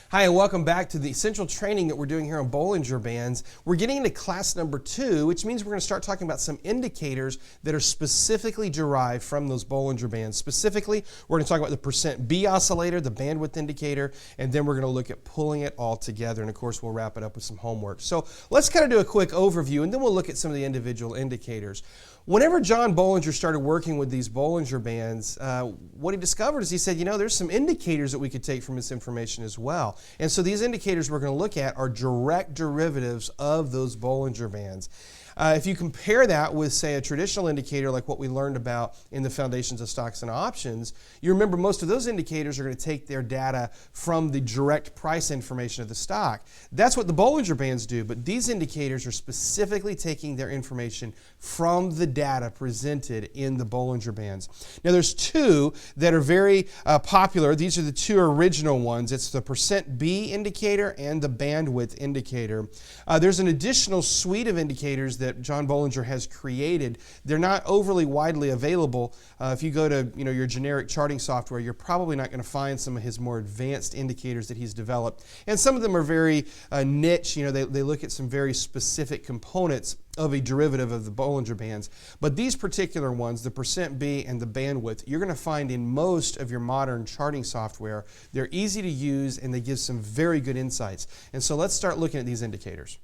Hi, and welcome back to the essential training that we're doing here on Bollinger Bands. We're getting into class number 2, which means we're going to start talking about some indicators that are specifically derived from those Bollinger Bands. Specifically, we're going to talk about the percent B oscillator, the bandwidth indicator, and then we're going to look at pulling it all together. And of course, we'll wrap it up with some homework. So let's kind of do a quick overview, and then we'll look at some of the individual indicators. Whenever John Bollinger started working with these Bollinger Bands, what he discovered is he said, there's some indicators that we could take from this information as well. And so these indicators we're going to look at are direct derivatives of those Bollinger Bands. If you compare that with, say, a traditional indicator like what we learned about in the foundations of stocks and options, you remember most of those indicators are going to take their data from the direct price information of the stock. That's what the Bollinger Bands do, but these indicators are specifically taking their information from the data presented in the Bollinger Bands. Now, there's two that are very popular. These are the two original ones. It's the percent B indicator and the bandwidth indicator. There's an additional suite of indicators that John Bollinger has created. They're not overly widely available. If you go to your generic charting software, you're probably not going to find some of his more advanced indicators that he's developed. And some of them are very niche. They look at some very specific components of a derivative of the Bollinger Bands. But these particular ones, the percent B and the bandwidth, you're going to find in most of your modern charting software. They're easy to use and they give some very good insights. And so let's start looking at these indicators.